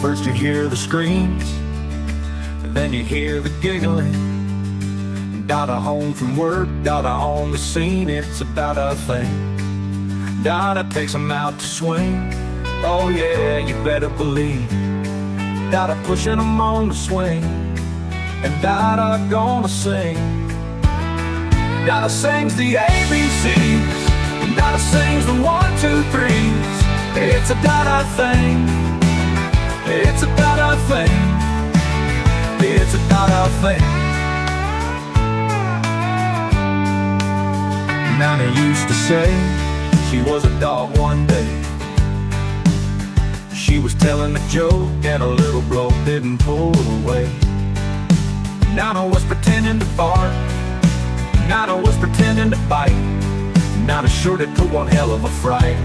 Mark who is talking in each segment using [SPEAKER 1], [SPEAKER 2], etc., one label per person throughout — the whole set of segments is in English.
[SPEAKER 1] First you hear the screams, and then you hear the giggling. Dada home from work, Dada on the scene, it's a Dada thing. Dada takes him out to swing, oh yeah, you better believe. Dada pushing him on the swing, and Dada gonna sing. Dada sings the ABCs, and Dada sings the 1, 2, 3s. It's a Dada thing, it's a Dada thing, it's a Dada thing. Nana used to say she was a dog one day. She was telling a joke and a little bloke didn't pull away. Nana was pretending to bark, Nana was pretending to bite. Nana sure did put one hell of a fright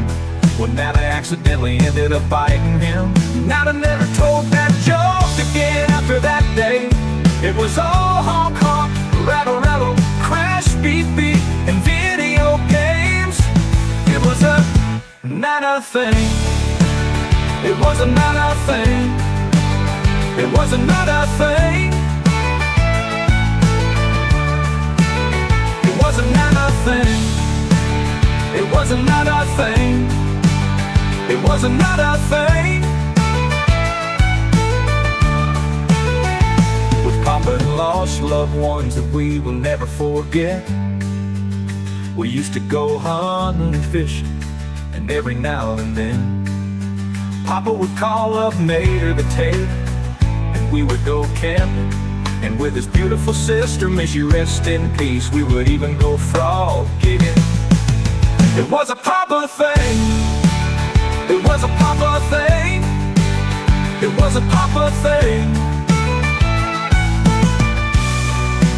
[SPEAKER 1] when Nana accidentally ended up biting him. Nana never told that joke again after that day. It was all honk honk, rattle rattle, crash beep beep, and video games. It was a Nana thing. It was a Nana thing. It was a Nana thing. It was a Nana thing. It was a Nana thing. It was a Nana thing. With Papa and lost loved ones that we will never forget. We used to go hunting and fishing, and every now and then Papa would call up Mater the tailor, and we would go camping. And with his beautiful sister, may she rest in peace, we would even go frog gigging. It was a Papa thing. It was a Papa thing. It was a Papa thing.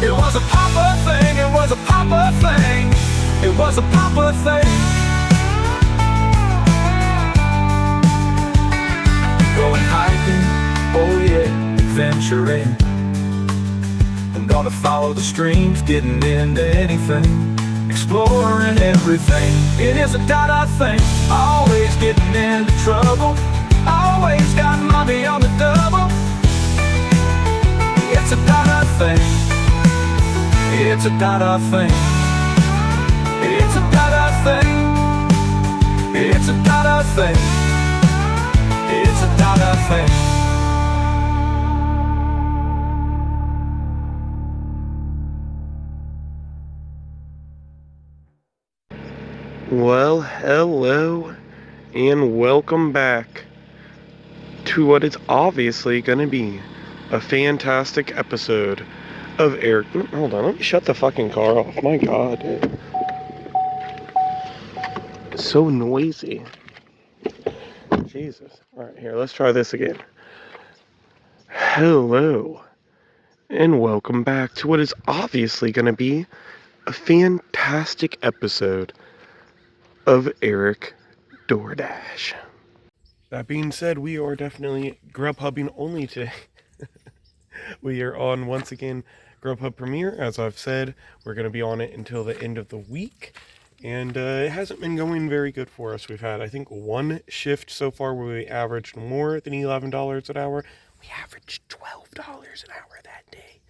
[SPEAKER 1] It was a Papa thing. It was a Papa thing. It was a Papa thing. Going hiking, oh yeah, adventuring. I'm gonna follow the streams, getting into anything, exploring everything. It is a Dada thing. Always getting into trouble, always got money on the double. It's a Dada thing. It's a Dada thing. It's a Dada thing. It's a Dada thing. It's a Dada thing.
[SPEAKER 2] Well, hello, and welcome back to what is obviously going to be a fantastic episode of Eric. Hold on, let me shut the fucking car off. My God, dude. It's so noisy. Jesus. Alright, here, let's try this again. Hello, and welcome back to what is obviously going to be a fantastic episode of Eric Doordash. That being said, we are definitely Grubhubbing only today. We are on, once again, Grubhub Premiere. As I've said, we're going to be on it until the end of the week. And it hasn't been going very good for us. We've had, I think, one shift so far where we averaged more than $11 an hour. We averaged $12 an hour that day.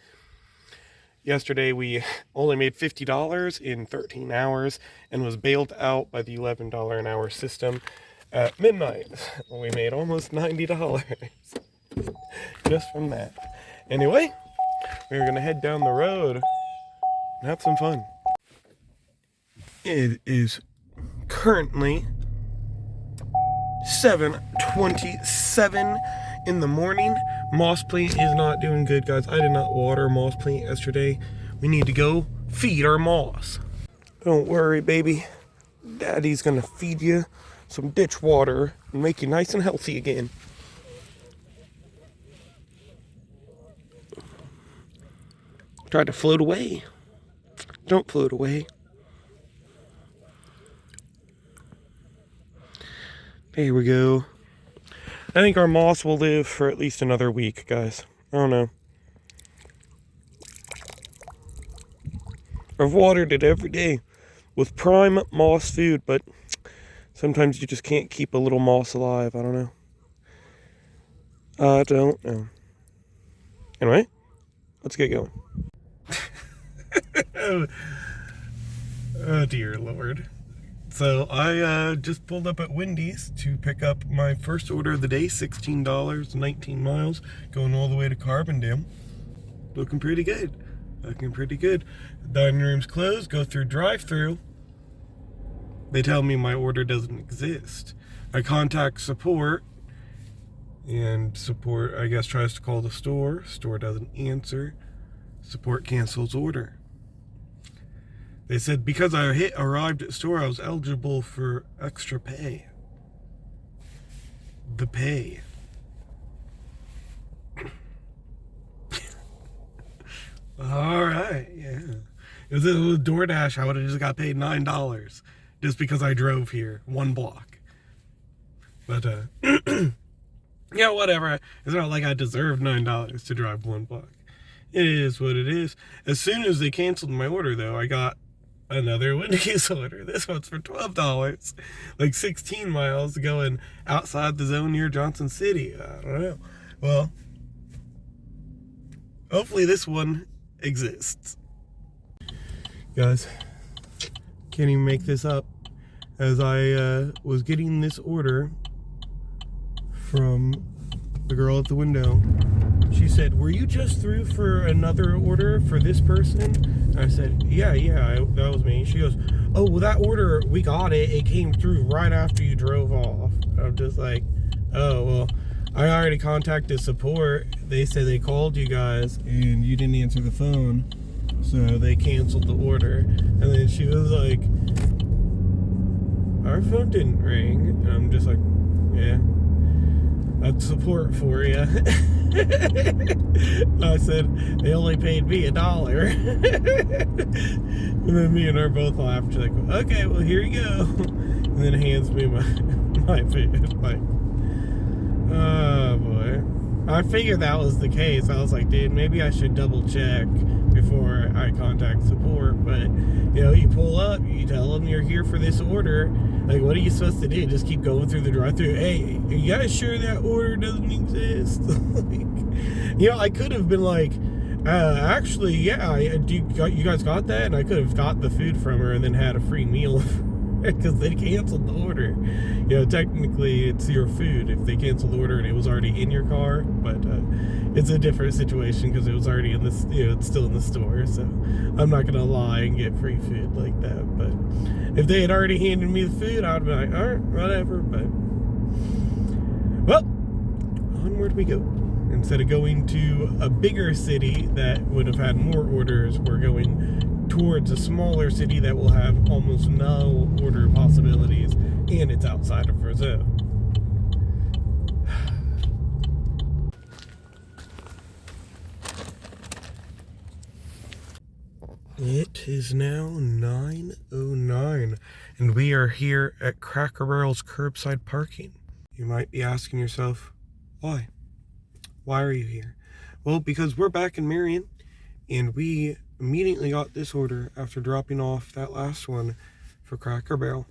[SPEAKER 2] Yesterday, we only made $50 in 13 hours and was bailed out by the $11 an hour system at midnight. We made almost $90 just from that. Anyway, we're going to head down the road and have some fun. It is currently 7:27 in the morning. Moss plant is not doing good, guys. I did not water moss plant yesterday. We need to go feed our moss. Don't worry, baby. Daddy's gonna feed you some ditch water and make you nice and healthy again. Try to float away. Don't float away. There we go. I think our moss will live for at least another week, guys. I don't know. I've watered it every day with prime moss food, but sometimes you just can't keep a little moss alive. I don't know. I don't know. Anyway, let's get going. Oh dear Lord. So I just pulled up at Wendy's to pick up my first order of the day, $16, 19 miles, going all the way to Carbondale. Looking pretty good. Looking pretty good. The dining room's closed, go through drive-through. They tell me my order doesn't exist. I contact support, and support, I guess, tries to call the store. Store doesn't answer. Support cancels order. They said because I arrived at store, I was eligible for extra pay. The pay. Alright, yeah. If it was DoorDash, I would have just got paid $9 just because I drove here 1 block. But, yeah, whatever. It's not like I deserve $9 to drive 1 block. It is what it is. As soon as they canceled my order, though, I got another Wendy's order. This one's for $12. Like 16 miles going outside the zone near Johnson City. I don't know. Well, hopefully this one exists. Guys, can't even make this up. As I was getting this order from the girl at the window, she said, "Were you just through for another order for this person?" And I said, yeah, that was me. She goes, "Oh, well, that order, we got it. It came through right after you drove off." I'm just like, oh, well, I already contacted support. They said they called you guys and you didn't answer the phone, so they canceled the order. And then she was like, "Our phone didn't ring." And I'm just like, yeah, that's support for you. I said, they only paid me $1. And then me and her both laughed. She's like, "Okay, well, here you go." And then hands me my food. Like, oh boy. I figured that was the case. I was like, dude, maybe I should double check before I contact support. But, you know, you pull up, you tell them you're here for this order. Like, what are you supposed to do? Just keep going through the drive-thru? Hey, are you guys sure that order doesn't exist? Like, you know, I could have been like, actually, yeah, you guys got that? And I could have got the food from her and then had a free meal because they canceled the order. You know, technically it's your food if they canceled the order and it was already in your car, but it's a different situation because it was already in this, you know, it's still in the store. So I'm not gonna lie and get free food like that. But if they had already handed me the food, I'd be like, all right, whatever. But well, onward we go. Instead of going to a bigger city that would have had more orders, we're going towards a smaller city that will have almost no order possibilities, and it's outside of our zone. It is now 9:09, and we are here at Cracker Barrel's curbside parking. You might be asking yourself, why? Why are you here? Well, because we're back in Marion, and we immediately got this order after dropping off that last one for Cracker Barrel.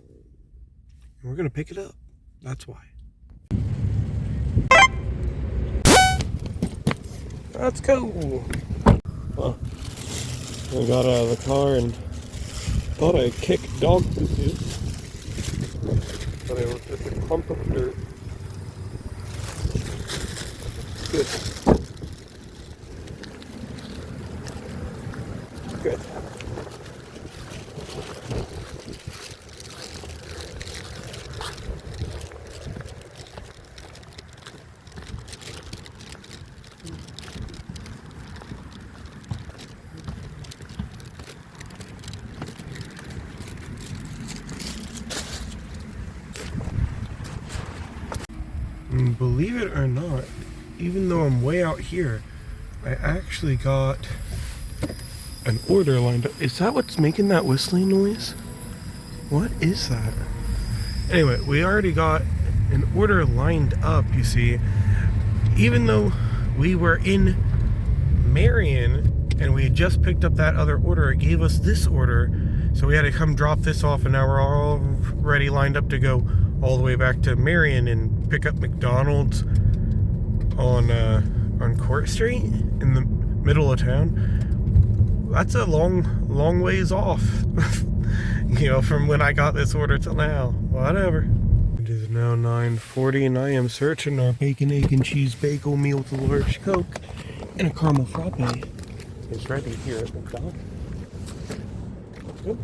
[SPEAKER 2] And we're going to pick it up. That's why. Let's go. Well, I got out of the car and thought I kicked dog poop. But it was just a clump of dirt. Good. Good. And believe it or not, even though I'm way out here, I actually got an order lined up. Is that what's making that whistling noise? What is that? Anyway, we already got an order lined up, you see. Even though we were in Marion and we had just picked up that other order, it gave us this order. So we had to come drop this off, and now we're already lined up to go all the way back to Marion and pick up McDonald's on Court Street in the middle of town. That's a long ways off. You know, from when I got this order till now. Whatever. It is now 9:40 and I am searching our bacon, egg, and cheese bagel meal with a large Coke and a caramel frappe. It's ready here at McDonald's. Yep.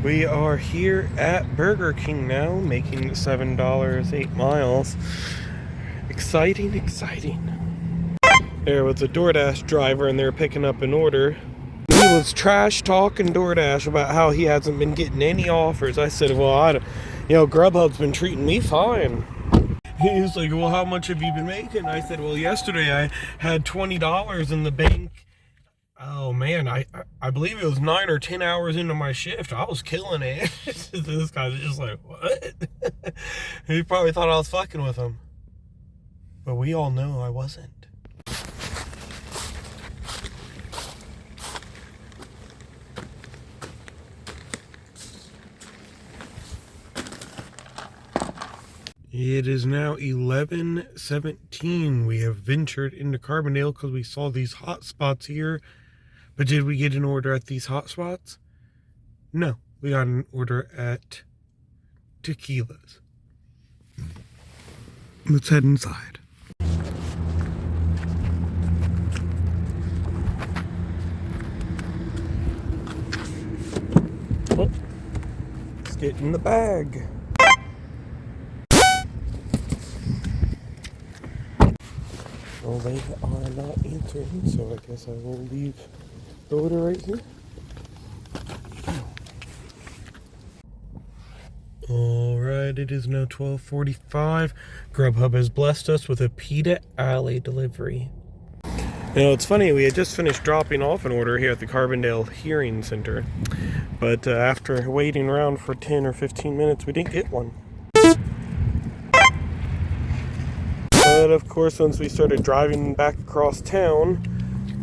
[SPEAKER 2] We are here at Burger King now, making $7, 8 miles. Exciting, exciting. There was a DoorDash driver and they're picking up an order. He was trash talking DoorDash about how he hasn't been getting any offers. I said, well, Grubhub's been treating me fine. He was like, well, how much have you been making? I said, well, yesterday I had $20 in the bank. Oh man, I believe it was 9 or 10 hours into my shift. I was killing it. This guy's just like, what? He probably thought I was fucking with him. But we all know I wasn't. It is now 11:17. We have ventured into Carbondale because we saw these hot spots here. But did we get an order at these hot spots? No, we got an order at Tequila's. Let's head inside. Oh, let's get in the bag. Well, they are not answering, so I guess I will leave the order right here. Alright, it is now 12:45. Grubhub has blessed us with a Pita Alley delivery. You know, it's funny, we had just finished dropping off an order here at the Carbondale Hearing Center, but after waiting around for 10 or 15 minutes, we didn't get one. But of course, once we started driving back across town,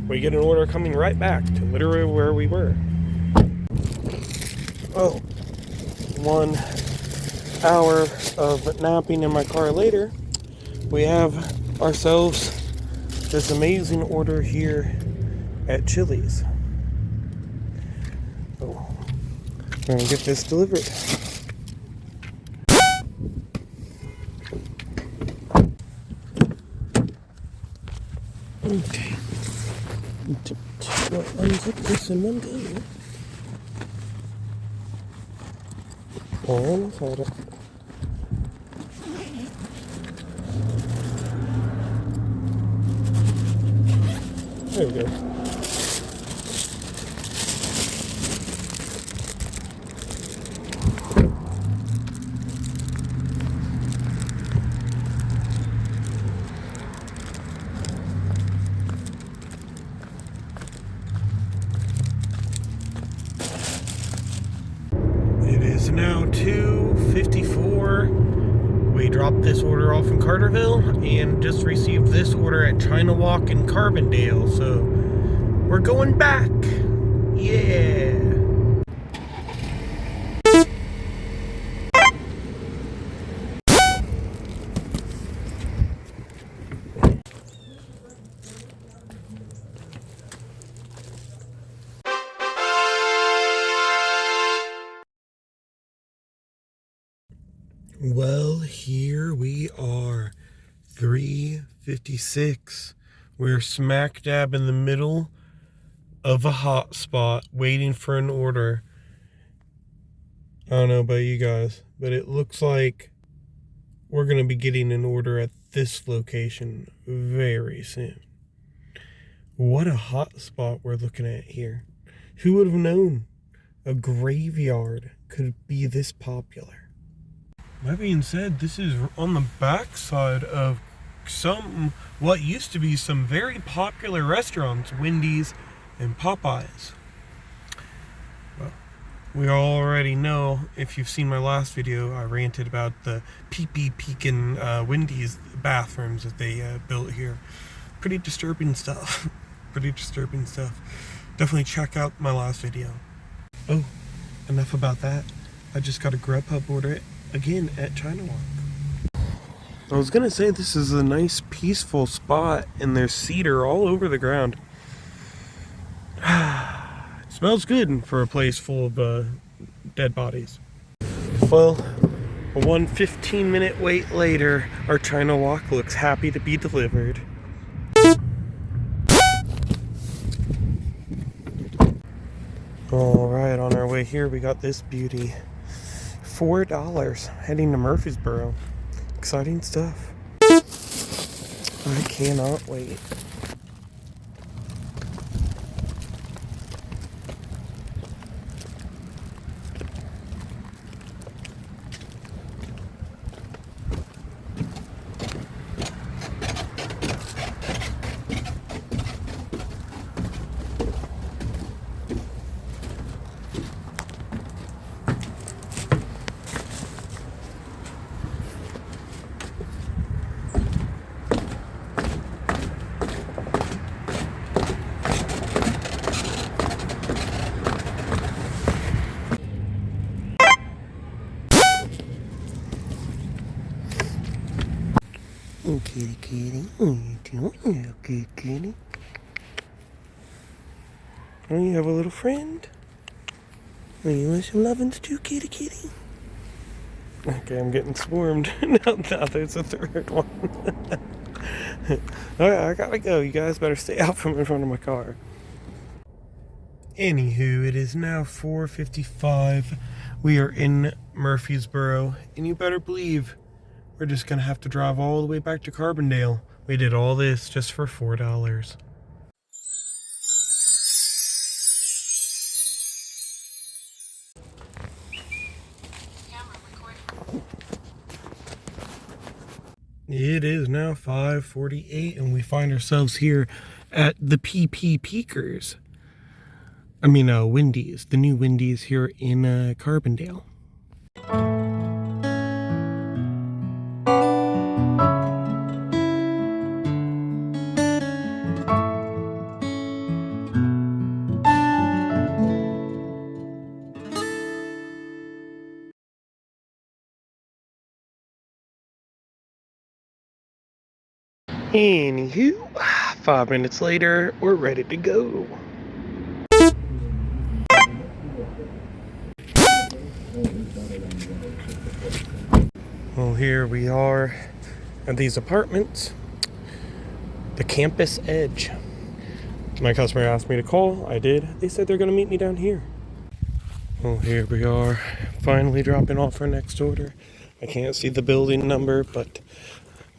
[SPEAKER 2] we get an order coming right back to literally where we were. Oh, 1 hour of napping in my car later, we have ourselves this amazing order here at Chili's. So, we're gonna get this delivered. Okay. Unzip this in one go. And hold it. There we go. It is now 2:54. We dropped this order off in Carterville and just received this order at China Walk in Carbondale. So we're going back. Yeah. Well, here we are, 3:56. We're smack dab in the middle of a hot spot waiting for an order. I don't know about you guys, but it looks like we're going to be getting an order at this location very soon. What a hot spot we're looking at here. Who would have known a graveyard could be this popular? That being said, this is on the backside of what used to be some very popular restaurants, Wendy's and Popeyes. Well, we already know, if you've seen my last video, I ranted about the pee-pee peeking Wendy's bathrooms that they built here. Pretty disturbing stuff. pretty disturbing stuff. Definitely check out my last video. Oh, enough about that. I just got a Grubhub order again at China Walk. I was gonna say this is a nice peaceful spot and there's cedar all over the ground. It smells good for a place full of dead bodies. Well, one 15-minute wait later, our China Walk looks happy to be delivered. Alright, on our way here we got this beauty. $4, heading to Murfreesboro. Exciting stuff. I cannot wait. Oh, kitty, kitty. What are you doing, little kitty, kitty? Oh, you have a little friend? Oh, you want some lovin's too, kitty, kitty? Okay, I'm getting swarmed. now there's a third one. Alright, I gotta go. You guys better stay out from in front of my car. Anywho, it is now 4:55. We are in Murfreesboro, and you better believe we're just gonna have to drive all the way back to Carbondale. We did all this just for $4. It is now 5:48, and we find ourselves here at the PP Peakers. I mean, Wendy's, the new Wendy's here in Carbondale. Anywho, 5 minutes later, we're ready to go. Well, here we are at these apartments, the Campus Edge. My customer asked me to call, I did. They said they're gonna meet me down here. Well, here we are, finally dropping off our next order. I can't see the building number, but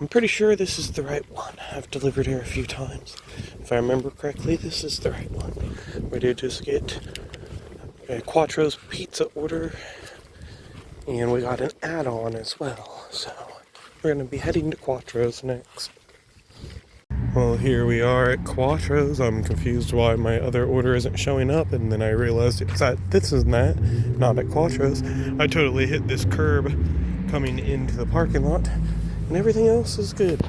[SPEAKER 2] I'm pretty sure this is the right one. I've delivered here a few times. If I remember correctly, this is the right one. We did just get a Quattro's pizza order, and we got an add-on as well. So we're going to be heading to Quattro's next. Well, here we are at Quattro's. I'm confused why my other order isn't showing up, and then I realized it's at this and that, not at Quattro's. I totally hit this curb coming into the parking lot, and everything else is good.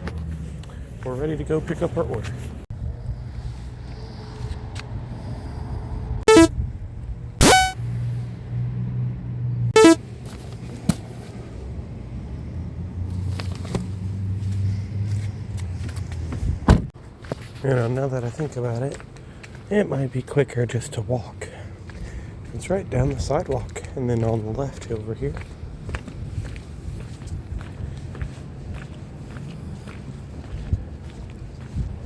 [SPEAKER 2] We're ready to go pick up our order. You know, now that I think about it, it might be quicker just to walk. It's right down the sidewalk, and then on the left over here.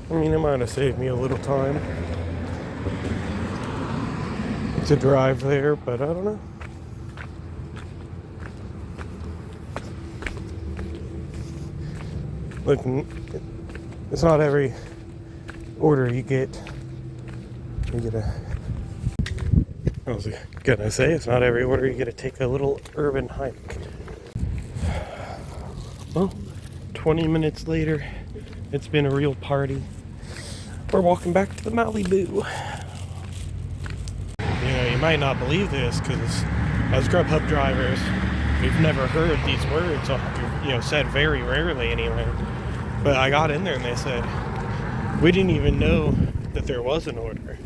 [SPEAKER 2] I mean, it might have saved me a little time to drive there, but I don't know. Look, it's not every order you get a, I was gonna say, it's not every order you get to take a little urban hike. Well, 20 minutes later, it's been a real party. We're walking back to the Malibu. You know, you might not believe this, because as Grubhub drivers, we've never heard these words, said very rarely anyway. But I got in there and they said, we didn't even know that there was an order.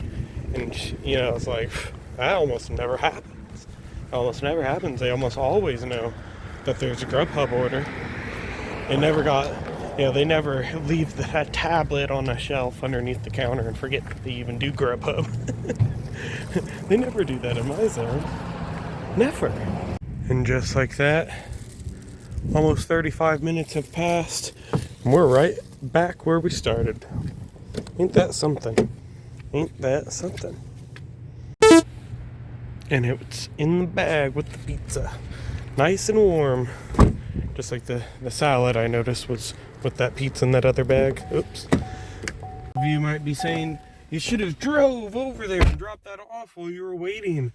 [SPEAKER 2] And, it's like, that almost never happens. It almost never happens. They almost always know that there's a Grubhub order. They never leave that tablet on a shelf underneath the counter and forget that they even do Grubhub. They never do that in my zone. Never. And just like that, almost 35 minutes have passed, and we're right back where we started. Ain't that something? Ain't that something? And it's in the bag with the pizza. Nice and warm. Just like the salad I noticed was with that pizza in that other bag. Oops. You might be saying, you should have drove over there and dropped that off while you were waiting.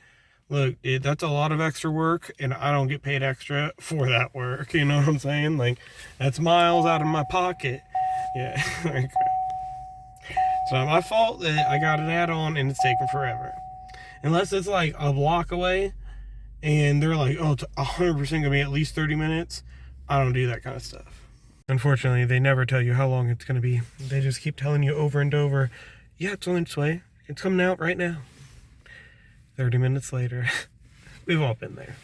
[SPEAKER 2] Look, dude, that's a lot of extra work, and I don't get paid extra for that work. You know what I'm saying? Like, that's miles out of my pocket. Yeah. It's not my fault that I got an add-on and it's taking forever. Unless it's like a block away and they're like, oh, it's 100% gonna be at least 30 minutes. I don't do that kind of stuff. Unfortunately, they never tell you how long it's gonna be. They just keep telling you over and over, yeah, it's on its way. It's coming out right now. 30 minutes later. We've all been there.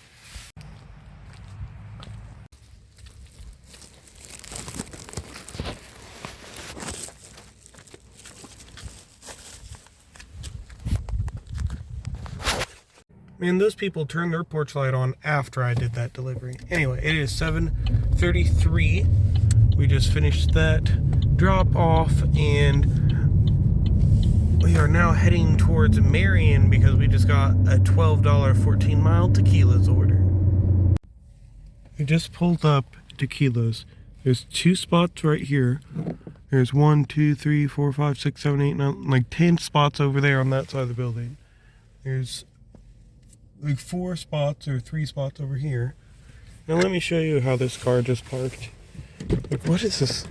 [SPEAKER 2] Man, those people turned their porch light on after I did that delivery. Anyway, it is 7:33. We just finished that drop off and we are now heading towards Marion because we just got a $12 14-mile tequila's order. We just pulled up tequilas. There's 2 spots right here. There's 1, 2, 3, 4, 5, 6, 7, 8, 9, like 10 spots over there on that side of the building. There's like 4 spots or 3 spots over here. Now let me show you how this car just parked. Like, what is this?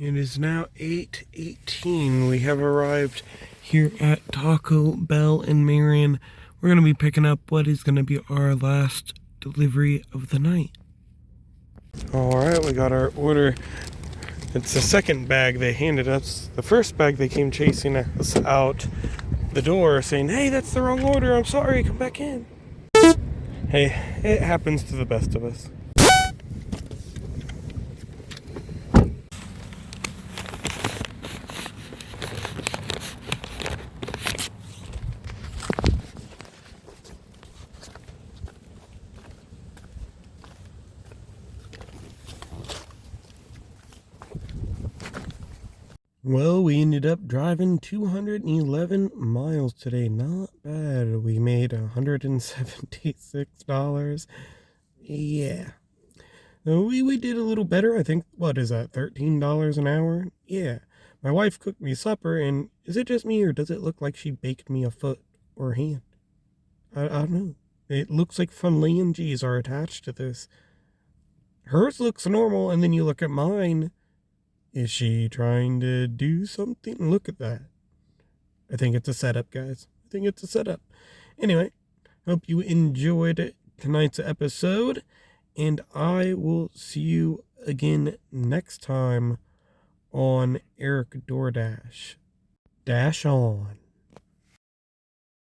[SPEAKER 2] It is now 8:18. We have arrived here at Taco Bell in Marion. We're going to be picking up what is going to be our last delivery of the night. Alright, we got our order. It's the second bag they handed us. The first bag they came chasing us out the door saying, hey, that's the wrong order. I'm sorry, come back in. Hey, it happens to the best of us. Well, we ended up driving 211 miles today. Not bad. We made $176. Yeah. We did a little better. I think, what is that, $13 an hour? Yeah. My wife cooked me supper, and is it just me, or does it look like she baked me a foot or hand? I don't know. It looks like phalanges are attached to this. Hers looks normal, and then you look at mine. Is she trying to do something? Look at that. I think it's a setup, guys. I think it's a setup. Anyway, hope you enjoyed tonight's episode, and I will see you again next time on EricDoordash. Dash on.